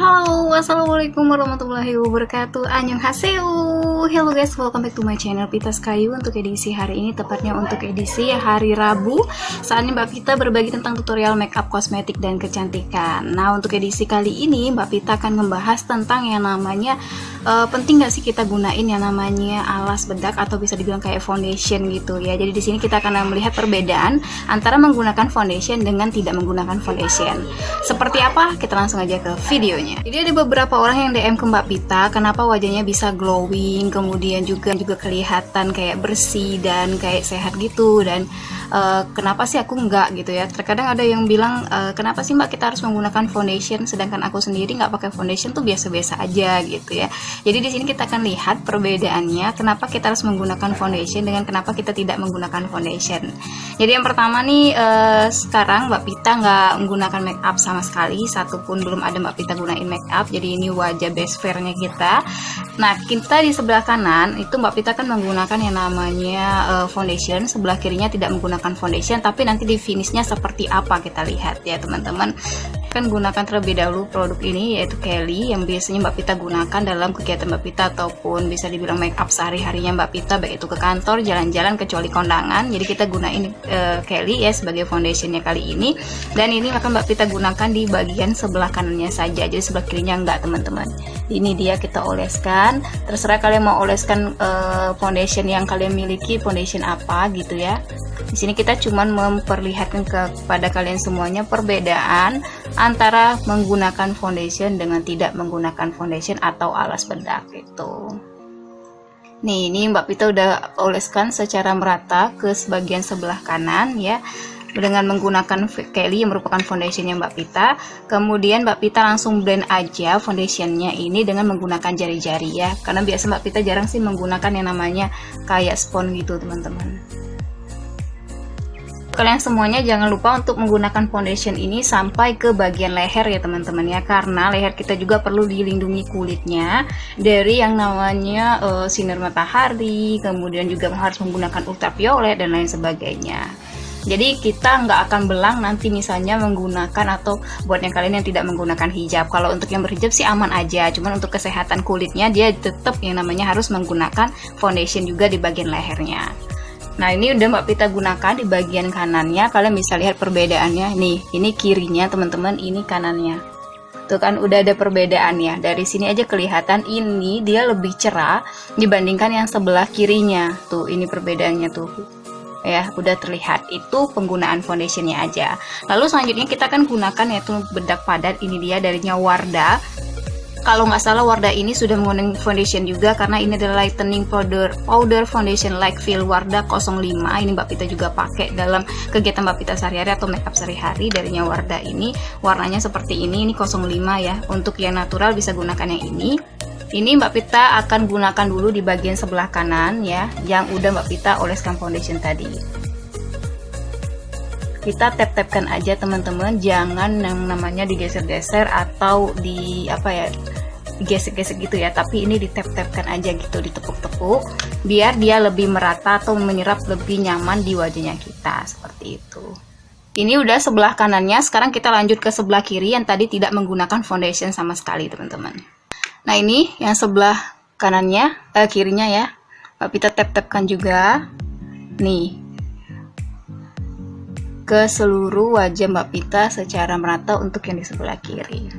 Halo, assalamualaikum warahmatullahi wabarakatuh. Annyeonghaseyo. Hello guys, welcome back to my channel Pita Kayu. Untuk edisi hari ini, tepatnya untuk edisi hari Rabu, saatnya Mbak Pita berbagi tentang tutorial makeup, kosmetik, dan kecantikan. Nah, untuk edisi kali ini Mbak Pita akan membahas tentang yang namanya penting gak sih kita gunain yang namanya alas bedak atau bisa dibilang kayak foundation gitu ya. Jadi di sini kita akan melihat perbedaan antara menggunakan foundation dengan tidak menggunakan foundation. Seperti apa? Kita langsung aja ke videonya. Jadi ada beberapa orang yang DM ke Mbak Pita, kenapa wajahnya bisa glowing, kemudian juga kelihatan kayak bersih dan kayak sehat gitu, dan kenapa sih aku enggak gitu ya. Terkadang ada yang bilang kenapa sih Mbak kita harus menggunakan foundation sedangkan aku sendiri nggak pakai foundation tuh biasa-biasa aja gitu ya. Jadi di sini kita akan lihat perbedaannya kenapa kita harus menggunakan foundation dengan kenapa kita tidak menggunakan foundation. Jadi yang pertama nih, sekarang Mbak Pita nggak menggunakan make up sama sekali, satupun belum ada Mbak Pita gunain make up. Jadi ini wajah best friend-nya kita. Nah, kita di sebelah kanan itu Mbak Pita kan menggunakan yang namanya foundation, sebelah kirinya tidak menggunakan foundation, tapi nanti di finishnya seperti apa kita lihat ya teman-teman. Kan gunakan terlebih dahulu produk ini, yaitu Kelly, yang biasanya Mbak Pita gunakan dalam kegiatan Mbak Pita ataupun bisa dibilang make up sehari-harinya Mbak Pita, baik itu ke kantor, jalan-jalan, kecuali kondangan. Jadi kita gunain Kelly ya sebagai foundationnya kali ini, dan ini akan Mbak Pita gunakan di bagian sebelah kanannya saja, jadi sebelah kirinya enggak teman-teman. Ini dia kita oleskan, terserah kalian mau oleskan foundation yang kalian miliki, foundation apa gitu ya. Di sini kita cuman memperlihatkan kepada kalian semuanya perbedaan antara menggunakan foundation dengan tidak menggunakan foundation atau alas bedak itu. Nih, ini Mbak Pita udah oleskan secara merata ke sebagian sebelah kanan ya, dengan menggunakan Kelly yang merupakan foundationnya Mbak Pita. Kemudian Mbak Pita langsung blend aja foundationnya ini dengan menggunakan jari-jari ya, karena biasa Mbak Pita jarang sih menggunakan yang namanya kayak spons gitu teman-teman. Kalian semuanya jangan lupa untuk menggunakan foundation ini sampai ke bagian leher ya teman-teman ya, karena leher kita juga perlu dilindungi kulitnya dari yang namanya sinar matahari, kemudian juga harus menggunakan ultraviolet dan lain sebagainya. Jadi kita nggak akan belang nanti misalnya menggunakan, atau buat yang kalian yang tidak menggunakan hijab. Kalau untuk yang berhijab sih aman aja, cuman untuk kesehatan kulitnya dia tetap yang namanya harus menggunakan foundation juga di bagian lehernya. Nah, ini udah Mbak Pita gunakan di bagian kanannya, kalian bisa lihat perbedaannya. Nih, ini kirinya teman-teman, ini kanannya. Tuh kan udah ada perbedaannya. Dari sini aja kelihatan ini dia lebih cerah dibandingkan yang sebelah kirinya. Tuh, ini perbedaannya tuh. Ya, udah terlihat. Itu penggunaan foundationnya aja. Lalu selanjutnya kita akan gunakan yaitu bedak padat. Ini dia darinya Wardah. Kalau nggak salah Wardah ini sudah menggunakan foundation juga, karena ini adalah lightening powder foundation light fill Wardah 05. Ini Mbak Pita juga pakai dalam kegiatan Mbak Pita sehari-hari atau makeup sehari-hari. Darinya Wardah ini warnanya seperti ini 05 ya. Untuk yang natural bisa gunakan yang ini. Ini Mbak Pita akan gunakan dulu di bagian sebelah kanan ya, yang udah Mbak Pita oleskan foundation tadi. Kita tap-tapkan aja teman-teman, jangan yang namanya digeser-geser atau di apa ya, digesek-gesek gitu ya, tapi ini ditap-tapkan aja gitu, ditepuk-tepuk biar dia lebih merata atau menyerap lebih nyaman di wajahnya kita, seperti itu. Ini udah sebelah kanannya, sekarang kita lanjut ke sebelah kiri yang tadi tidak menggunakan foundation sama sekali teman-teman. Nah, ini yang sebelah kanannya, kirinya ya, Mbak Pita tap-tapkan juga nih ke seluruh wajah Mbak Pita secara merata untuk yang di sebelah kiri.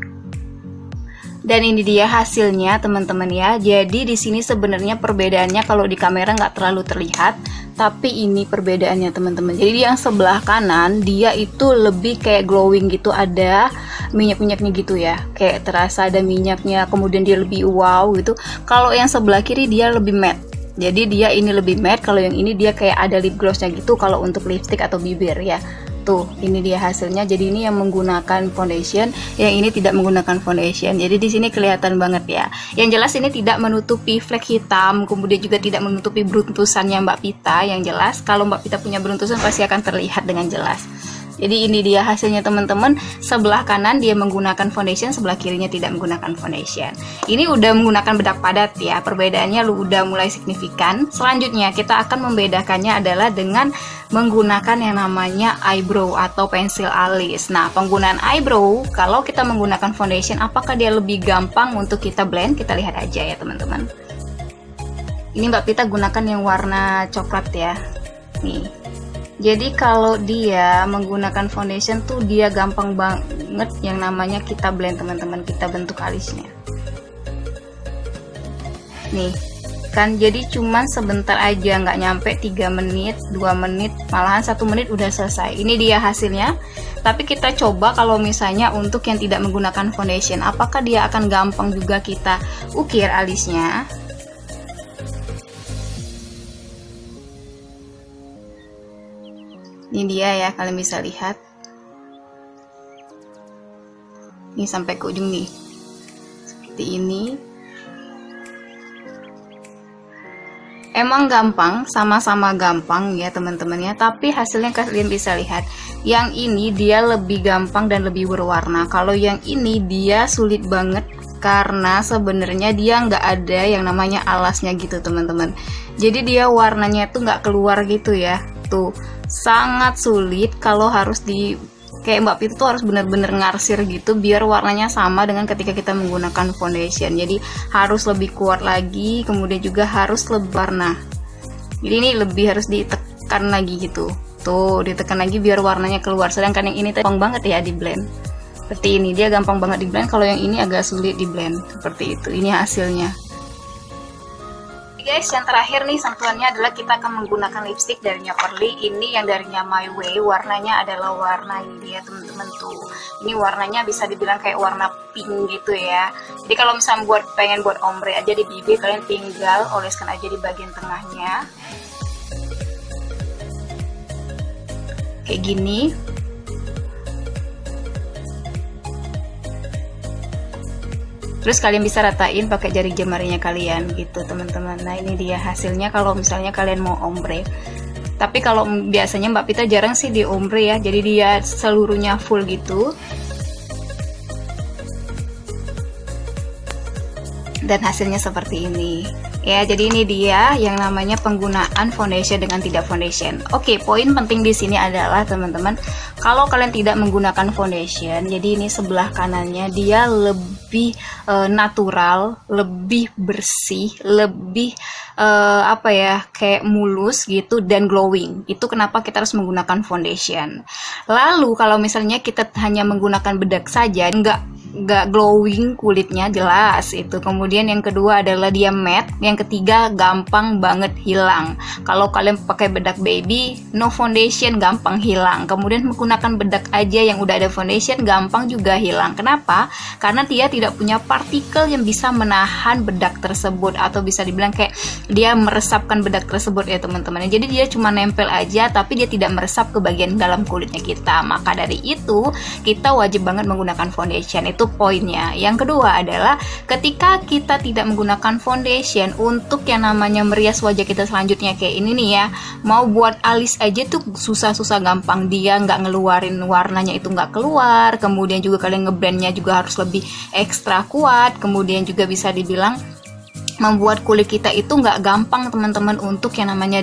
Dan ini dia hasilnya teman-teman ya. Jadi di sini sebenarnya perbedaannya kalau di kamera nggak terlalu terlihat, tapi ini perbedaannya teman-teman. Jadi yang sebelah kanan dia itu lebih kayak glowing gitu, ada minyak-minyaknya gitu ya, kayak terasa ada minyaknya, kemudian dia lebih wow gitu. Kalau yang sebelah kiri dia lebih matte. Jadi dia ini lebih matte, kalau yang ini dia kayak ada lip glossnya gitu kalau untuk lipstick atau bibir ya. Tuh, ini dia hasilnya. Jadi ini yang menggunakan foundation, yang ini tidak menggunakan foundation. Jadi di sini kelihatan banget ya. Yang jelas ini tidak menutupi flek hitam, kemudian juga tidak menutupi beruntusannya Mbak Pita. Yang jelas kalau Mbak Pita punya beruntusan pasti akan terlihat dengan jelas. Jadi ini dia hasilnya teman-teman. Sebelah kanan dia menggunakan foundation, sebelah kirinya tidak menggunakan foundation. Ini udah menggunakan bedak padat ya, perbedaannya udah mulai signifikan. Selanjutnya kita akan membedakannya adalah dengan menggunakan yang namanya eyebrow atau pensil alis. Nah, penggunaan eyebrow kalau kita menggunakan foundation, apakah dia lebih gampang untuk kita blend? Kita lihat aja ya teman-teman. Ini Mbak Pita gunakan yang warna coklat ya. Nih. Jadi kalau dia menggunakan foundation tuh dia gampang banget yang namanya kita blend teman-teman, kita bentuk alisnya. Nih, kan jadi cuman sebentar aja, nggak nyampe 3 menit, 2 menit, malahan 1 menit udah selesai. Ini dia hasilnya. Tapi kita coba kalau misalnya untuk yang tidak menggunakan foundation, apakah dia akan gampang juga kita ukir alisnya? Ini dia ya, kalian bisa lihat. Ini sampai ke ujung nih. Seperti ini. Emang gampang, sama-sama gampang ya teman-teman ya. Tapi hasilnya kalian bisa lihat. Yang ini dia lebih gampang dan lebih berwarna. Kalau yang ini dia sulit banget. Karena sebenarnya dia nggak ada yang namanya alasnya gitu teman-teman. Jadi dia warnanya tuh nggak keluar gitu ya. Tuh sangat sulit kalau harus di kayak Mbak Pita tuh harus bener-bener ngarsir gitu biar warnanya sama dengan ketika kita menggunakan foundation. Jadi harus lebih kuat lagi, kemudian juga harus lebih warna. Jadi ini lebih harus ditekan lagi gitu. Tuh ditekan lagi biar warnanya keluar. Sedangkan yang ini gampang banget ya di blend. Seperti ini dia gampang banget di blend. Kalau yang ini agak sulit di blend. Seperti itu. Ini hasilnya. Guys, yang terakhir nih sentuhannya adalah kita akan menggunakan lipstick darinya Pearly. Ini yang darinya My Way, warnanya adalah warna ini dia teman-teman tuh. Ini warnanya bisa dibilang kayak warna pink gitu ya. Jadi kalau misalnya pengen buat ombre aja di bibir, kalian tinggal oleskan aja di bagian tengahnya. Kayak gini. Terus kalian bisa ratain pakai jari jemarinya kalian gitu teman-teman. Nah ini dia hasilnya kalau misalnya kalian mau ombre. Tapi kalau biasanya Mbak Pita jarang sih di ombre ya. Jadi dia seluruhnya full gitu. Dan hasilnya seperti ini. Ya, jadi ini dia yang namanya penggunaan foundation dengan tidak foundation. Oke, poin penting di sini adalah teman-teman, kalau kalian tidak menggunakan foundation, jadi ini sebelah kanannya dia lebih natural, lebih bersih, lebih apa ya, kayak mulus gitu dan glowing. Itu kenapa kita harus menggunakan foundation. Lalu kalau misalnya kita hanya menggunakan bedak saja, nggak glowing kulitnya jelas itu. Kemudian yang kedua adalah dia matte, yang ketiga gampang banget hilang. Kalau kalian pakai bedak baby no foundation gampang hilang. Kemudian menggunakan bedak aja yang udah ada foundation gampang juga hilang. Kenapa? Karena dia tidak punya partikel yang bisa menahan bedak tersebut, atau bisa dibilang kayak dia meresapkan bedak tersebut ya teman-teman. Jadi dia cuma nempel aja tapi dia tidak meresap ke bagian dalam kulitnya kita. Maka dari itu kita wajib banget menggunakan foundation. Itu poinnya. Yang kedua adalah ketika kita tidak menggunakan foundation untuk yang namanya merias wajah kita selanjutnya kayak ini nih ya, mau buat alis aja tuh susah-susah gampang, dia nggak ngeluarin warnanya itu nggak keluar. Kemudian juga kalian ngeblendnya juga harus lebih ekstra kuat. Kemudian juga bisa dibilang membuat kulit kita itu nggak gampang teman-teman untuk yang namanya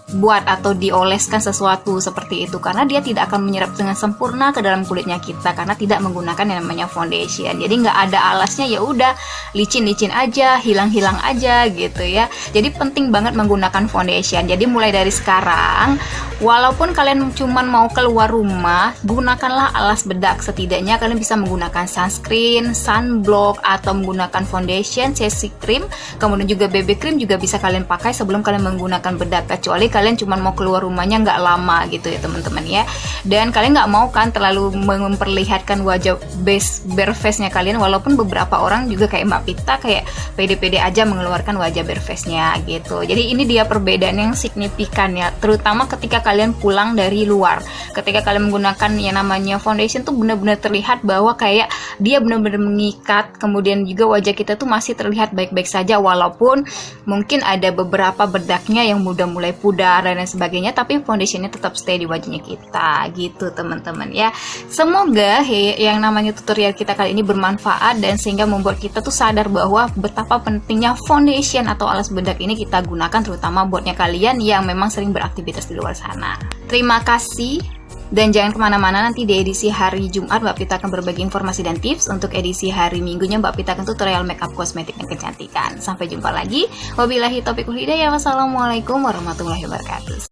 buat atau dioleskan sesuatu seperti itu, karena dia tidak akan menyerap dengan sempurna ke dalam kulitnya kita karena tidak menggunakan yang namanya foundation. Jadi nggak ada alasnya, ya udah licin-licin aja, hilang-hilang aja gitu ya. Jadi penting banget menggunakan foundation. Jadi mulai dari sekarang, walaupun kalian cuman mau keluar rumah, gunakanlah alas bedak. Setidaknya kalian bisa menggunakan sunscreen, sunblock, atau menggunakan foundation, CC cream, kemudian juga BB cream juga bisa kalian pakai sebelum kalian menggunakan bedak. Kecuali kalian cuma mau keluar rumahnya nggak lama gitu ya teman-teman ya, dan kalian nggak mau kan terlalu memperlihatkan wajah bare face-nya kalian, walaupun beberapa orang juga kayak Mbak Pita kayak pede-pede aja mengeluarkan wajah bare face-nya gitu. Jadi ini dia perbedaan yang signifikan ya, terutama ketika kalian pulang dari luar. Ketika kalian menggunakan yang namanya foundation tuh benar-benar terlihat bahwa kayak dia benar-benar mengikat, kemudian juga wajah kita tuh masih terlihat baik-baik saja, walaupun mungkin ada beberapa bedaknya yang udah mulai pudar dan lain sebagainya, tapi foundationnya tetap stay di wajahnya kita gitu teman-teman ya. Semoga yang namanya tutorial kita kali ini bermanfaat dan sehingga membuat kita tuh sadar bahwa betapa pentingnya foundation atau alas bedak ini kita gunakan, terutama buatnya kalian yang memang sering beraktivitas di luar sana. Terima kasih. Dan jangan kemana-mana, nanti di edisi hari Jumat Mbak Pita akan berbagi informasi dan tips. Untuk edisi hari Minggunya Mbak Pita akan tutorial makeup kosmetik dan kecantikan. Sampai jumpa lagi. Wabillahi taufiq wal hidayah. Wassalamualaikum warahmatullahi wabarakatuh.